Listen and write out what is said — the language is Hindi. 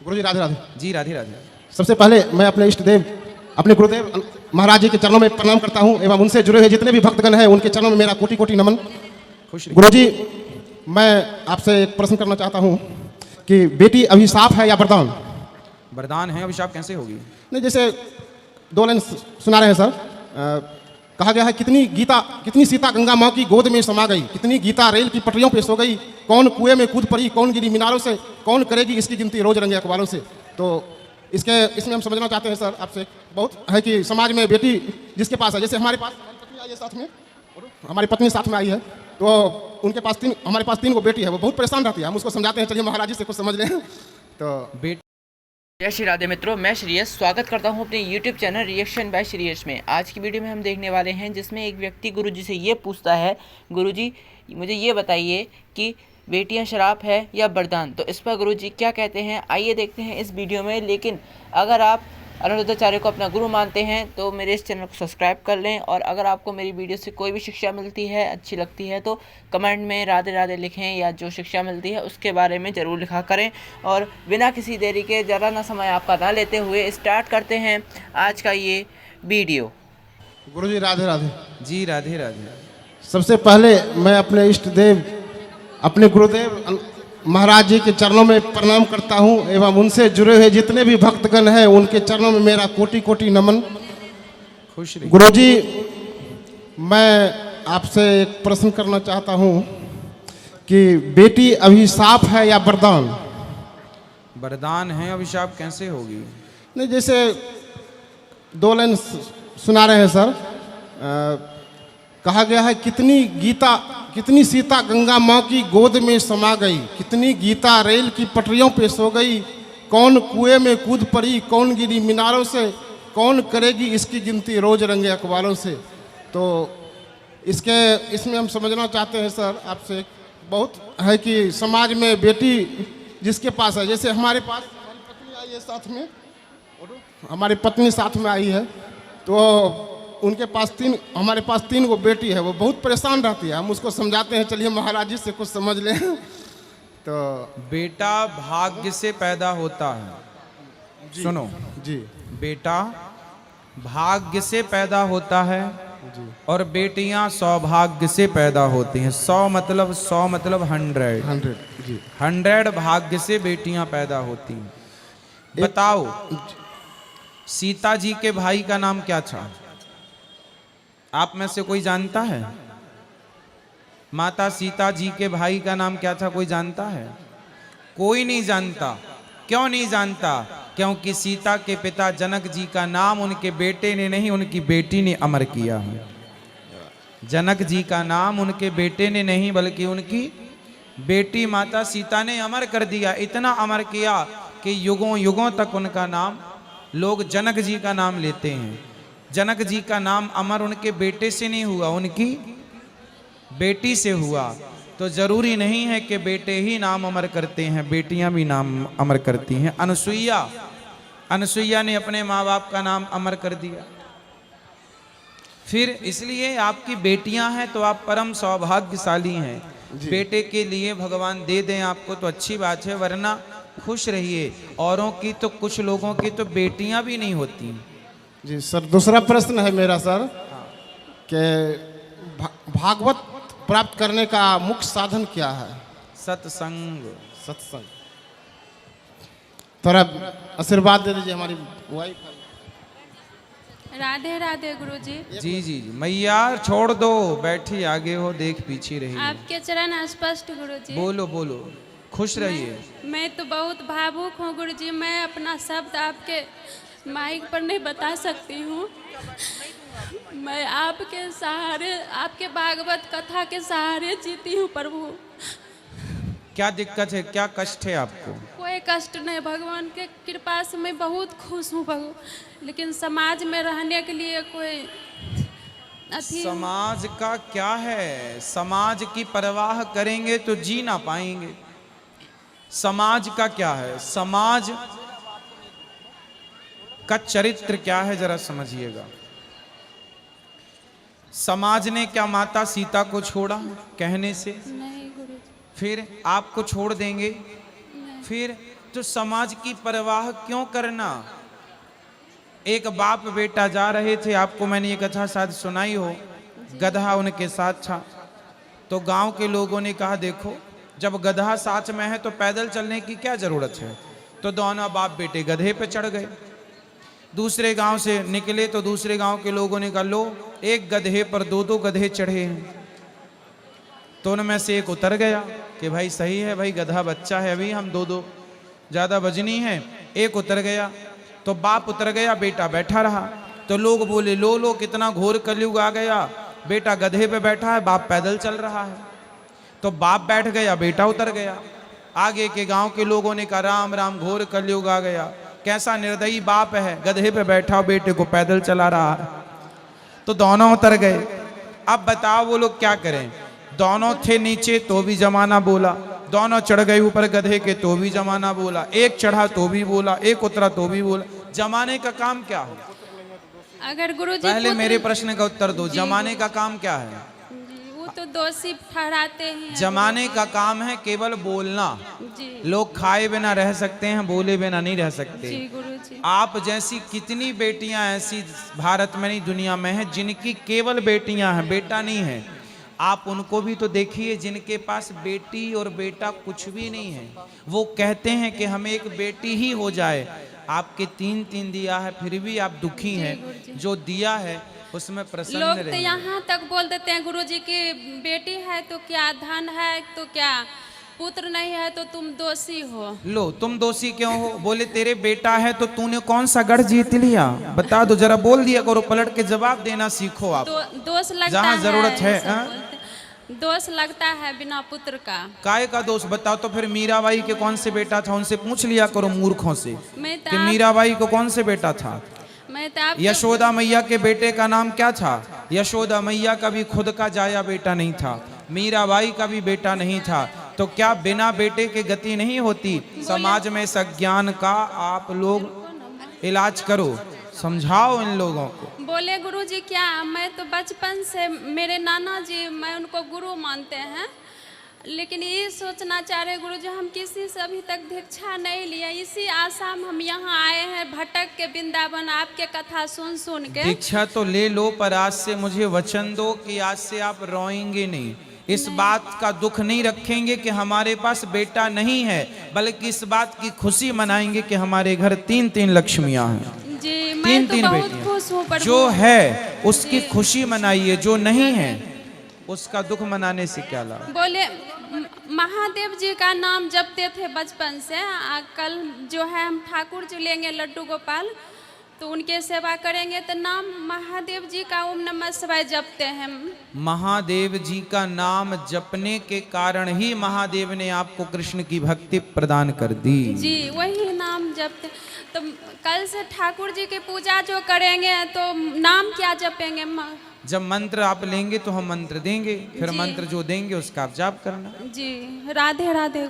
गुरुजी राधे राधे। जी राधे राधे। सबसे पहले मैं अपने इष्ट देव अपने गुरुदेव महाराज जी के चरणों में प्रणाम करता हूं एवं उनसे जुड़े हुए जितने भी भक्तगण हैं उनके चरणों में मेरा कोटि कोटि नमन। खुश रहिए। गुरुजी मैं आपसे एक प्रश्न करना चाहता हूं कि बेटी अभिशाप है या वरदान? वरदान है, अभिशाप कैसे होगी? नहीं, जैसे दो लाइन सुना रहे हैं सर। कहा गया है कितनी सीता गंगा माँ की गोद में समा गई, कितनी गीता रेल की पटरियों पे सो गई, कौन कुएं में कूद पड़ी, कौन गिरी मीनारों से, कौन करेगी इसकी गिनती रोज रंगे अखबारों से। तो इसमें हम समझना चाहते हैं सर आपसे, बहुत है कि समाज में बेटी जिसके पास है, जैसे हमारे पास पत्नी आई है साथ में, हमारी पत्नी साथ में आई है, तो उनके पास हमारे पास 3 गो बेटी है, वो बहुत परेशान रहती है। हम उसको समझाते हैं, चलिए महाराज जी से कुछ समझ लें। तो जय श्री राधे मित्रों, मैं श्रेयस स्वागत करता हूं अपने YouTube channel reaction by Shreyas में। आज की वीडियो में हम देखने वाले हैं जिसमें एक व्यक्ति गुरुजी से ये पूछता है, गुरुजी मुझे ये बताइए कि बेटियां श्राप है या वरदान। तो इस पर गुरुजी क्या कहते हैं आइए देखते हैं इस वीडियो में। लेकिन अगर आप अनिरुद्धाचार्य को अपना गुरु मानते हैं तो मेरे इस चैनल को सब्सक्राइब कर लें, और अगर आपको मेरी वीडियो से कोई भी शिक्षा मिलती है, अच्छी लगती है, तो कमेंट में राधे राधे लिखें, या जो शिक्षा मिलती है उसके बारे में ज़रूर लिखा करें। और बिना किसी देरी के, ज़्यादा ना समय आपका ना लेते हुए स्टार्ट करते हैं आज का ये वीडियो। गुरुजी राधे राधे। जी राधे राधे। सबसे पहले मैं अपने इष्ट देव अपने गुरुदेव महाराज जी के चरणों में प्रणाम करता हूं एवं उनसे जुड़े हुए जितने भी भक्तगण हैं उनके चरणों में मेरा कोटि कोटि नमन। खुश रहिए। गुरुजी मैं आपसे एक प्रश्न करना चाहता हूं कि बेटी अभिशाप है या वरदान? वरदान है, अभिशाप कैसे होगी? नहीं, जैसे 2 लाइन सुना रहे हैं सर। कहा गया है कितनी सीता गंगा माँ की गोद में समा गई, कितनी गीता रेल की पटरियों पे सो गई, कौन कुएं में कूद पड़ी, कौन गिरी मीनारों से, कौन करेगी इसकी गिनती रोज रंगे अखबारों से। तो इसमें हम समझना चाहते हैं सर आपसे, बहुत है कि समाज में बेटी जिसके पास है, जैसे हमारे पास हमारी पत्नी आई है साथ में, हमारी पत्नी साथ में आई है, तो उनके पास हमारे पास 3 गो बेटी है, वो बहुत परेशान रहती है। हम उसको समझाते हैं, चलिए महाराज जी से कुछ समझ लें। तो बेटा भाग्य से पैदा होता है। सुनो जी, बेटा भाग्य से पैदा होता है जी, और बेटियां सौभाग्य से पैदा होती हैं। 100 मतलब 100 जी। 100 भाग्य से बेटियां पैदा होती हैं। बताओ सीता जी के भाई का नाम क्या था? आप में से कोई जानता है? माता सीता जी के भाई का नाम क्या था? कोई जानता है? कोई नहीं जानता। क्यों नहीं जानता? क्योंकि सीता के पिता जनक जी का नाम उनके बेटे ने नहीं, उनकी बेटी ने अमर किया है। जनक जी का नाम उनके बेटे ने नहीं बल्कि उनकी बेटी माता सीता ने अमर कर दिया। इतना अमर किया कि युगों युगों तक उनका नाम लोग जनक जी का नाम लेते हैं। जनक जी का नाम अमर उनके बेटे से नहीं हुआ, उनकी बेटी से हुआ। तो जरूरी नहीं है कि बेटे ही नाम अमर करते हैं, बेटियां भी नाम अमर करती हैं। अनसुईया ने अपने माँ बाप का नाम अमर कर दिया। फिर इसलिए आपकी बेटियां हैं तो आप परम सौभाग्यशाली हैं। बेटे के लिए भगवान दे दें आपको तो अच्छी बात है, वरना खुश रहिए। औरों की तो, कुछ लोगों की तो बेटियां भी नहीं होती। जी सर, दूसरा प्रश्न है मेरा सर कि भागवत प्राप्त करने का मुख्य साधन क्या है? सत्संग। सत्संग। थोड़ा आशीर्वाद दे दीजिए हमारी वाइफ। राधे राधे गुरुजी। जी जी जी मैया छोड़ दो, बैठी आगे हो, देख पीछे रही। आपके चरण स्पष्ट गुरुजी। बोलो बोलो, खुश रहिए। मैं तो बहुत भावुक हूँ गुरुजी। मैं अपना शब्द आपके माइक पर नहीं बता सकती हूँ। मैं आपके सहारे, आपके भागवत कथा के सहारे जीती हूँ प्रभु। क्या दिक्कत है, क्या कष्ट है आपको? कोई कष्ट नहीं, भगवान के कृपा से मैं बहुत खुश हूँ प्रभु। लेकिन समाज में रहने के लिए कोई समाज का क्या है? समाज की परवाह करेंगे तो जी ना पाएंगे। समाज का क्या है? समाज का चरित्र क्या है जरा समझिएगा। समाज ने क्या माता सीता को छोड़ा कहने से? नहीं गुरुजी। फिर आपको छोड़ देंगे? फिर तो समाज की परवाह क्यों करना। एक बाप बेटा जा रहे थे, आपको मैंने ये कथा शायद सुनाई हो, गधा उनके साथ था। तो गांव के लोगों ने कहा देखो जब गधा साथ में है तो पैदल चलने की क्या जरूरत है। तो दोनों बाप बेटे गधे पे चढ़ गए। दूसरे गांव से निकले तो दूसरे गांव के लोगों ने कहा लो एक गधे पर दो दो गधे चढ़े हैं। तो उनमें से एक उतर गया कि भाई सही है भाई, गधा बच्चा है, अभी हम दो दो ज्यादा वजनी है। एक उतर गया तो बाप उतर गया, बेटा बैठा रहा। तो लोग बोले लो लो कितना घोर कलयुग आ गया, बेटा गधे पे बैठा है, बाप पैदल चल रहा है। तो बाप बैठ गया, बेटा उतर गया। आगे के गांव के लोगों ने कहा राम राम घोर कलयुग आ गया, कैसा निर्दयी बाप है, गधे पे बैठा बेटे को पैदल चला रहा है। तो दोनों उतर गए। अब बताओ वो लोग क्या करें। दोनों थे नीचे तो भी जमाना बोला, दोनों चढ़ गए ऊपर गधे के तो भी जमाना बोला, एक चढ़ा तो भी बोला, एक उतरा तो भी बोला। जमाने का काम क्या है। अगर गुरुजी पहले मेरे प्रश्न का उत्तर दो, जमाने का काम क्या है। वो तो दोषी ठहराते हैं। जमाने का काम है केवल बोलना। जी लोग खाए बिना रह सकते हैं, बोले बिना नहीं रह सकते। जी गुरुजी। आप जैसी कितनी बेटियां ऐसी भारत में नहीं दुनिया में हैं जिनकी केवल बेटियां हैं, बेटा नहीं है। आप उनको भी तो देखिए जिनके पास बेटी और बेटा कुछ भी नहीं है। वो कहते हैं कि हमें एक बेटी ही हो जाए। आपके तीन तीन दिया है फिर भी आप दुखी हैं। जो दिया है उसमें प्रसन्न लोग तो रहिए। यहाँ तक बोल देते हैं गुरुजी की बेटी है तो क्या, धन है तो क्या, पुत्र नहीं है तो तुम दोषी हो। लो तुम दोषी क्यों हो। बोले तेरे बेटा है तो तूने कौन सा गढ़ जीत लिया, बता दो जरा, बोल दिया करो, पलट के जवाब देना सीखो आप। दोष लगता जहाँ जरूरत है, ये सब बोलते। दोष लगता है बिना पुत्र का। काय का दोष बताओ। तो फिर मीराबाई के कौन से बेटा था, उनसे पूछ लिया करो मूर्खों से मैं कि मीराबाई को कौन से बेटा था। यशोदा मैया के बेटे का नाम क्या था। यशोदा मैया का भी खुद का जाया बेटा नहीं था, मीराबाई का भी बेटा नहीं था। तो क्या बिना बेटे के गति नहीं होती। समाज में इस अज्ञान का आप लोग इलाज करो, समझाओ इन लोगों को। बोले गुरुजी क्या, मैं तो बचपन से मेरे नाना जी, मैं उनको गुरु मानते हैं, लेकिन ये सोचना चाह रहे गुरुजी हम किसी से अभी तक दीक्षा नहीं लिए। इसी आशा में हम यहाँ आए हैं, भटक के वृंदावन आपके कथा सुन सुन के। दीक्षा तो ले लो, पर आज से मुझे वचन दो कि आज से आप रोएंगे नहीं, इस बात का दुख नहीं रखेंगे कि हमारे पास बेटा नहीं है, बल्कि इस बात की खुशी मनाएंगे कि हमारे घर तीन तीन लक्ष्मियां हैं। जी मैं तीन तो तीन बहुत बेटियां। खुश हूँ। जो है उसकी खुशी मनाइए, जो नहीं है उसका दुख मनाने से क्या लाभ। बोले महादेव जी का नाम जपते थे बचपन से। कल जो है हम ठाकुर जी लेंगे लड्डू गोपाल, तो उनके सेवा करेंगे तो नाम महादेव जी का ओम नमः शिवाय जपते हैं। महादेव जी का नाम जपने के कारण ही महादेव ने आपको कृष्ण की भक्ति प्रदान कर दी। जी वही नाम जपते। तो कल से ठाकुर जी की पूजा जो करेंगे तो नाम क्या जपेंगे। जब मंत्र आप लेंगे तो हम मंत्र देंगे, फिर जी। मंत्र जो देंगे उसका आप जाप करना। जी राधे राधे।